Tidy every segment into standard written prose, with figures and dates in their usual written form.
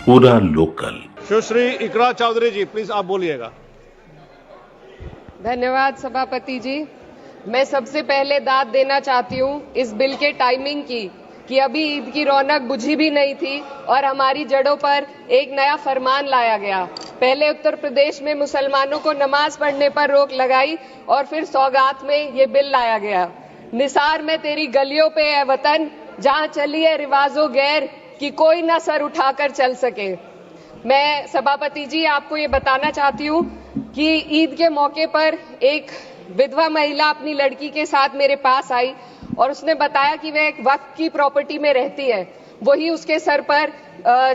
पूरा local. Sushri Ikra Chaudhary ji, please आप बोलिएगा। धन्यवाद सभापति जी। मैं सबसे पहले दाद देना चाहती हूँ इस बिल के टाइमिंग की कि अभी ईद की रौनक बुझी भी नहीं थी और हमारी जड़ों पर एक नया फरमान लाया गया। पहले उत्तर प्रदेश में मुसलमानों को नमाज पढ़ने पर रोक लगाई और फिर सौगात में ये बिल लाया गया। निसार में तेरी गलियों पे है वतन, जहाँ चली है रिवाजो गैर कि कोई ना सर उठाकर चल सके। मैं सभापति जी आपको ये बताना चाहती हूँ कि ईद के मौके पर एक विधवा महिला अपनी लड़की के साथ मेरे पास आई और उसने बताया कि वह एक वक्फ की प्रॉपर्टी में रहती है, वही उसके सर पर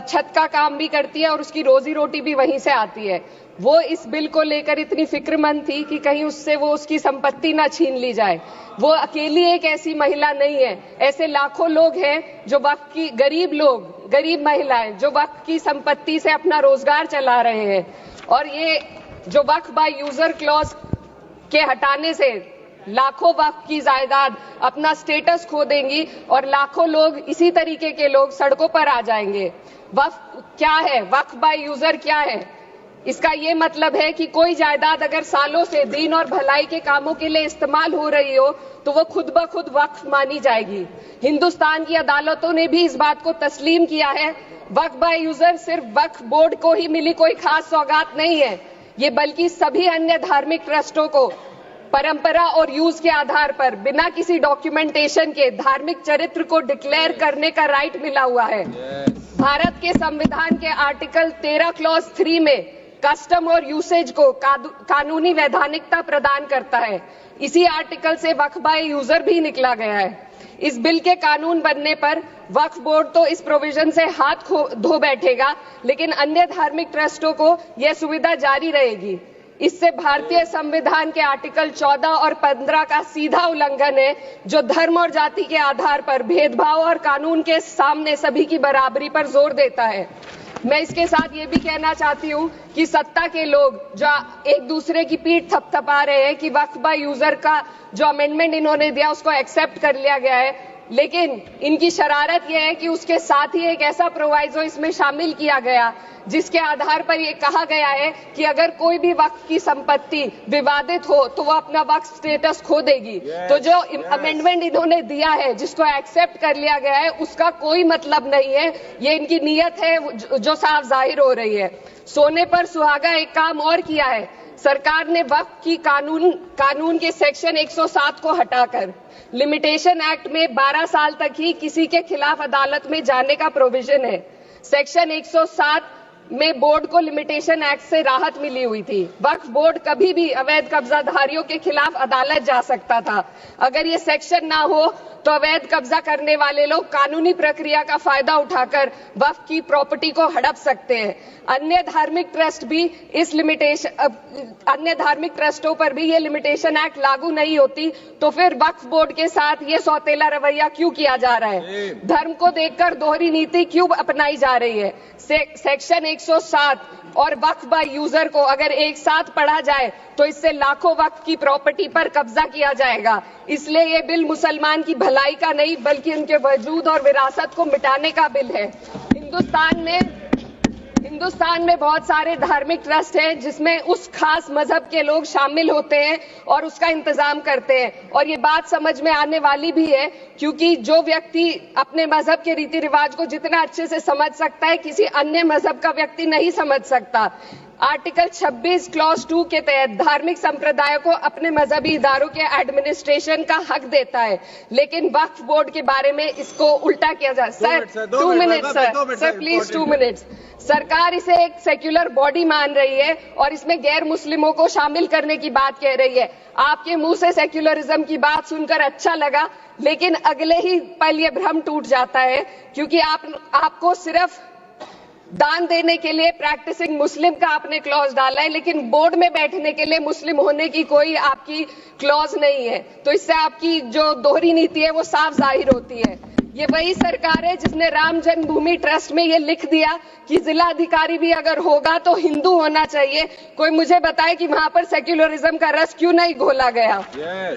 छत का काम भी करती है और उसकी रोजी रोटी भी वहीं से आती है। वो इस बिल को लेकर इतनी फिक्रमंद थी कि कहीं उससे वो उसकी संपत्ति ना छीन ली जाए। वो अकेली एक ऐसी महिला नहीं है, ऐसे लाखों लोग हैं जो वक्फ की गरीब महिलाएं जो वक्फ की संपत्ति से अपना रोजगार चला रहे हैं। और ये जो वक्फ बाय यूजर क्लॉज के हटाने से लाखों वक्फ की जायदाद अपना स्टेटस खो देंगी और लाखों लोग इसी तरीके के लोग सड़कों पर आ जाएंगे। वक्फ क्या है? वक्फ बाय यूजर क्या है? इसका ये मतलब है कि कोई जायदाद अगर सालों से दीन और भलाई के कामों के लिए इस्तेमाल हो रही हो तो वो खुद ब खुद वक्फ मानी जाएगी। हिंदुस्तान की अदालतों ने भी इस बात को तस्लीम किया है। वक्फ बाय यूजर सिर्फ वक्फ बोर्ड को ही मिली कोई खास सौगात नहीं है, ये बल्कि सभी अन्य धार्मिक ट्रस्टों को परंपरा और यूज के आधार पर बिना किसी डॉक्यूमेंटेशन के धार्मिक चरित्र को डिक्लेयर करने का राइट मिला हुआ है। भारत के संविधान के आर्टिकल 13 क्लॉज 3 में कस्टम और यूसेज को कानूनी वैधानिकता प्रदान करता है। इसी आर्टिकल से वक्फ बाय यूजर भी निकला गया है। इस बिल के कानून बनने पर वक्फ बोर्ड तो इस प्रोविजन से हाथ धो बैठेगा, लेकिन अन्य धार्मिक ट्रस्टों को यह सुविधा जारी रहेगी। इससे भारतीय संविधान के आर्टिकल 14 और 15 का सीधा उल्लंघन है, जो धर्म और जाति के आधार पर भेदभाव और कानून के सामने सभी की बराबरी पर जोर देता है। मैं इसके साथ ये भी कहना चाहती हूँ कि सत्ता के लोग जो एक दूसरे की पीठ थपथपा रहे हैं कि वक्फ बाय यूजर का जो अमेंडमेंट इन्होंने दिया उसको एक्सेप्ट कर लिया गया है, लेकिन इनकी शरारत यह है कि उसके साथ ही एक ऐसा प्रोवाइजो इसमें शामिल किया गया जिसके आधार पर यह कहा गया है कि अगर कोई भी वक्फ की संपत्ति विवादित हो तो वो अपना वक्फ स्टेटस खो देगी। तो जो अमेंडमेंट इन्होंने दिया है जिसको एक्सेप्ट कर लिया गया है उसका कोई मतलब नहीं है, ये इनकी नीयत है जो साफ जाहिर हो रही है। सोने पर सुहागा एक काम और किया है, सरकार ने वक्फ की कानून के सेक्शन 107 को हटाकर लिमिटेशन एक्ट में 12 साल तक ही किसी के खिलाफ अदालत में जाने का प्रोविजन है। सेक्शन 107 में बोर्ड को लिमिटेशन एक्ट से राहत मिली हुई थी। वक्फ बोर्ड कभी भी अवैध कब्जाधारियों के खिलाफ अदालत जा सकता था। अगर ये सेक्शन ना हो तो अवैध कब्जा करने वाले लोग कानूनी प्रक्रिया का फायदा उठाकर वक्फ की प्रॉपर्टी को हड़प सकते हैं। अन्य धार्मिक ट्रस्टों पर भी ये लिमिटेशन एक्ट लागू नहीं होती, तो फिर वक्फ बोर्ड के साथ ये सौतेला रवैया क्यों किया जा रहा है? धर्म को देखकर दोहरी नीति क्यों अपनाई जा रही है? सेक्शन 107 और वक्फ बाय यूजर को अगर एक साथ पढ़ा जाए तो इससे लाखों वक्फ की प्रॉपर्टी पर कब्जा किया जाएगा। इसलिए ये बिल मुसलमान की भलाई का नहीं बल्कि उनके वजूद और विरासत को मिटाने का बिल है। हिंदुस्तान में बहुत सारे धार्मिक ट्रस्ट हैं जिसमें उस खास मजहब के लोग शामिल होते हैं और उसका इंतजाम करते हैं, और ये बात समझ में आने वाली भी है क्योंकि जो व्यक्ति अपने मजहब के रीति रिवाज को जितना अच्छे से समझ सकता है किसी अन्य मजहब का व्यक्ति नहीं समझ सकता। आर्टिकल 26 क्लॉज 2 के तहत धार्मिक संप्रदाय को अपने मजहबी इदारों के एडमिनिस्ट्रेशन का हक देता है, लेकिन वक्फ बोर्ड के बारे में इसको उल्टा किया जा। Sir 2 minute sir please 2 minutes. सरकार इसे एक सेक्युलर बॉडी मान रही है और इसमें गैर मुस्लिमों को शामिल करने की बात कह रही है। आपके मुंह से सेक्युलरिज्म की बात सुनकर अच्छा लगा, लेकिन अगले ही पल ये भ्रम टूट जाता है क्योंकि आपको सिर्फ दान देने के लिए प्रैक्टिसिंग मुस्लिम का आपने क्लॉज डाला है, लेकिन बोर्ड में बैठने के लिए मुस्लिम होने की कोई आपकी क्लॉज नहीं है। तो इससे आपकी जो दोहरी नीति है वो साफ जाहिर होती है। ये वही सरकार है जिसने राम जन्मभूमि ट्रस्ट में ये लिख दिया कि जिला अधिकारी भी अगर होगा तो हिंदू होना चाहिए। कोई मुझे बताए कि वहां पर सेक्युलरिज्म का रस क्यों नहीं घोला गया।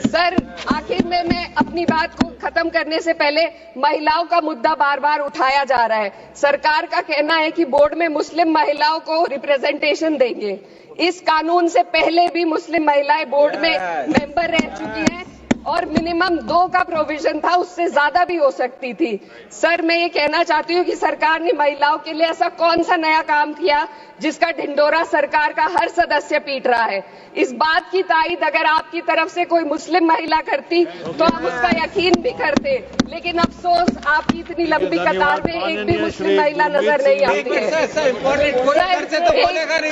सर, आखिर में मैं अपनी बात को खत्म करने से पहले महिलाओं का मुद्दा बार बार उठाया जा रहा है। सरकार का कहना है कि बोर्ड में मुस्लिम महिलाओं को रिप्रेजेंटेशन देंगे। इस कानून से पहले भी मुस्लिम महिलाएं बोर्ड में मेंबर रह चुकी हैं और मिनिमम 2 का प्रोविजन था, उससे ज्यादा भी हो सकती थी। सर, मैं ये कहना चाहती हूँ कि सरकार ने महिलाओं के लिए ऐसा कौन सा नया काम किया जिसका ढिंडोरा सरकार का हर सदस्य पीट रहा है। इस बात की तायीद अगर आपकी तरफ से कोई मुस्लिम महिला करती तो हम उसका यकीन भी करते, लेकिन अफसोस आपकी इतनी लंबी कतार में एक भी मुस्लिम महिला नजर नहीं आती है।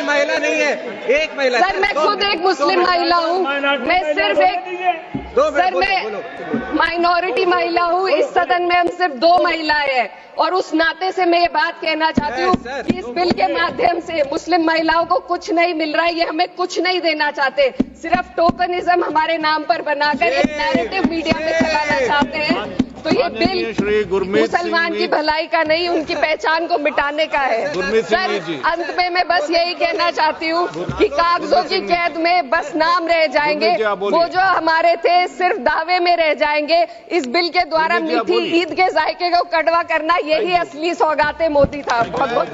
महिला नहीं है, एक महिला। सर, मैं खुद एक मुस्लिम महिला हूँ, मैं सिर्फ एक सर मैं माइनॉरिटी महिला हूँ। इस सदन में हम सिर्फ 2 महिलाएं हैं और उस नाते से मैं ये बात कहना चाहती हूँ कि इस बिल के माध्यम से मुस्लिम महिलाओं को कुछ नहीं मिल रहा है। ये हमें कुछ नहीं देना चाहते, सिर्फ टोकनिज्म हमारे नाम पर बनाकर एक नैरेटिव मीडिया में चलाना चाहते हैं। तो ये बिल मुसलमान की भलाई का नहीं, उनकी पहचान को मिटाने का है। सर, अंत में मैं बस यही कहना चाहती हूँ कि कागजों की कैद में बस नाम रह जाएंगे, वो जो हमारे थे सिर्फ दावे में रह जाएंगे। इस बिल के द्वारा मीठी ईद के जायके को कड़वा करना, यही असली सौगाते मोदी था। बहुत बहुत